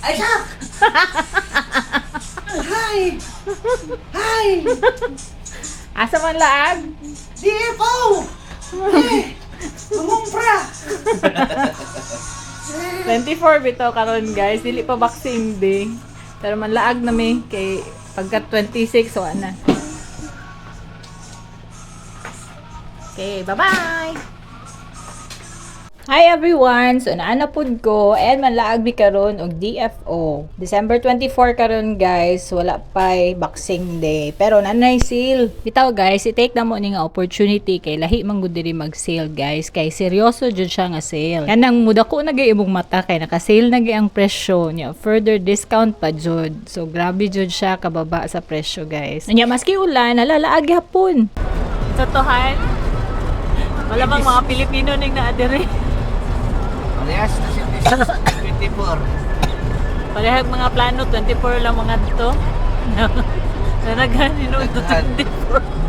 Isaac! Hi! Hi! Asa man laag? DFO! Hey! Mumumpra! 24 bitaw karon guys, dili pa Boxing Day. Pero man laag na mi kay pagka 26 so ana. Okay, bye-bye! Hi everyone! So naana pud ko and manlaag mi karon og DFO. December 24 karon guys, wala pay Boxing Day. Pero nanay sale. Bitaw guys, i-take na mo ni nga opportunity kay lahi man gud diri mag-sale guys. Kay seryoso jud siya nga sale. Yan ang muda ko na gay imong mata kay naka-sale na gay ang presyo niya. Further discount pa jud. So grabe jud siya kababa sa presyo guys. Nya maski ulan, nalalaag hapon. Totohan. Wala bang mga Pilipino ning naa diri? Parehas na siya. 24. Parehag mga plano, 24 lang mga dito. Nanagan, ino, 24.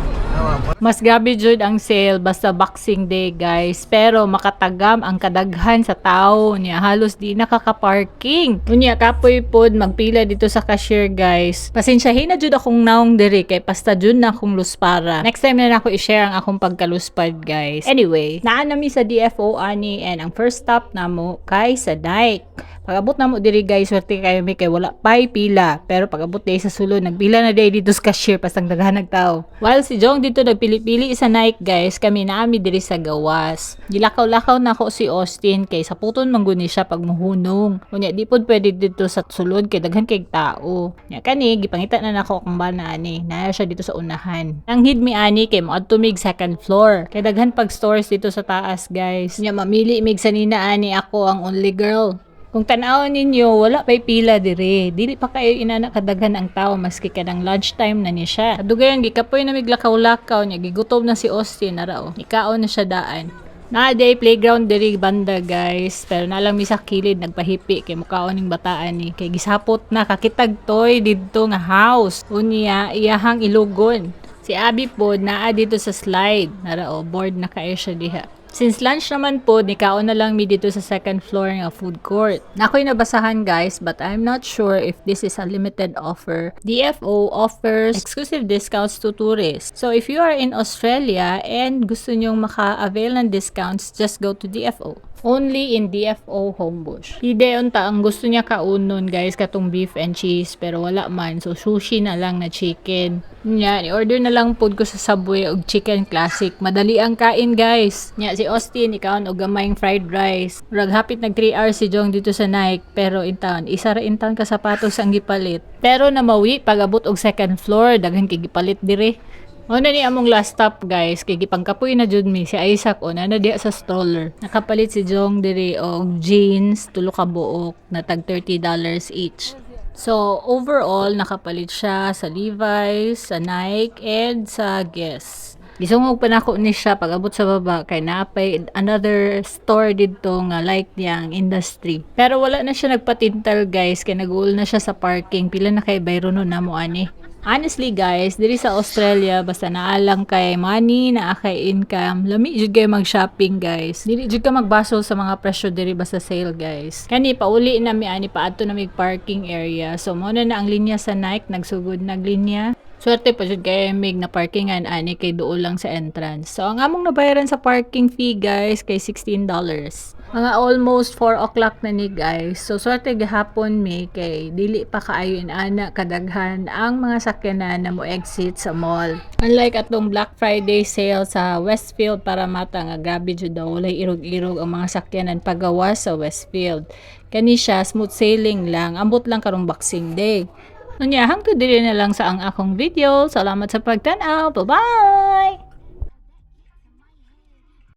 Mas gabi jud ang sale basta Boxing Day guys. Pero makatagam ang kadaghan sa tao niya. Halos di nakaka-parking. Unya kapoy pod magpila dito sa cashier guys. Pasensyahin na jud akong naong diri kay pasta jud na akong luspara. Next time na ako i-share ang akong pagkaluspad guys. Anyway, naa nami sa DFO ani and ang first stop namo kay sa Nike. Pag-abot na mo diri guys, swerte kayo may kay wala pay pila. Pero pag-abot day sa sulod, nagpila na day dito sa cashier pasang daghan nagtao. While si Jong dito nagpili-pili sa Nike guys, kami naami diri sa gawas. Gilakaw-lakaw na ako si Austin kay sa puton mangguni siya pag muhunong. Unya di pod pwede dito sa sulod kay daghan kay tao. Nya kani gipangita na nako kung bana ani. Naya siya dito sa unahan. Ang hid mi ani kay moadto mig second floor. Kay daghan pag stores dito sa taas guys. Nya mamili mig sanina ani ako ang only girl. Kung tanaw ninyo, wala pa'y pila dire. Dili pa kayo inana kadaghan ang tao maski kanang lunchtime na ni siya. Kadugayon gikapoy na miglakaw-lakaw niya, gigutom na si Austin narao. Ikaon na siya daan. Naaday playground diri banda guys, pero nalang mi sa kilid nagpahipi kay mukaon ning bataan ni kay gisapot na kakitag toy didto nga house. Unya iyahang ilugon. Si Abby pod naa dito sa slide. Narao board na kayo siya diha. Since lunch naman po, nikaon na lang mi dito sa second floor ng food court. Nakoy nabasahan guys, but I'm not sure if this is a limited offer. DFO offers exclusive discounts to tourists. So if you are in Australia and gusto nyong maka-avail ng discounts, just go to DFO. Only in DFO Homebush. Hideon ta ang gusto niya kaunon guys katong beef and cheese pero wala man so sushi na lang na chicken. Nya i-order na lang pod ko sa Subway og chicken classic. Madali ang kain guys. Nya si Austin ikaon og gamayng fried rice. Rag hapit nag 3 hours si Jong dito sa Nike pero intaon isa ra intaon ka sapatos ang gipalit. Pero namawi pag-abot og second floor daghan kay gipalit dire. Una ni among last stop guys, kay gipangkapoy na jud mi si Isaac o na diya sa stroller. Nakapalit si Jong diri og jeans, tulo ka buok na tag $30 each. So overall nakapalit siya sa Levi's, sa Nike, and sa Guess. Gisungog pa nako ni siya pag abot sa baba kay napay another store didto nga like niyang industry. Pero wala na siya nagpatintal guys kay nag-uul na siya sa parking. Pila na kay bayro no namo ani. Honestly guys, diri sa Australia basta naalang kay money, naa kay income, lami jud kay mag-shopping guys. Dili jud ka magbaso sa mga presyo diri basta sale guys. Kani pauli na mi ani paadto na mig parking area. So mo na ang linya sa Nike nagsugod naglinya. Swerte pa jud kay mig na parkingan ani kay duol lang sa entrance. So ang among nabayaran sa parking fee guys kay $16. Mga almost 4 o'clock na ni guys. So swerte gahapon mi kay dili pa kaayo ana kadaghan ang mga sakyanan na mo exit sa mall. Unlike atong Black Friday sale sa Westfield para mata nga gabi jud daw walay irog-irog ang mga sakyanan pagawas sa Westfield. Kani siya smooth sailing lang, ambot lang karong Boxing Day. Nunya hangtod diri na lang sa ang akong video. Salamat sa pagtan-aw. Bye-bye!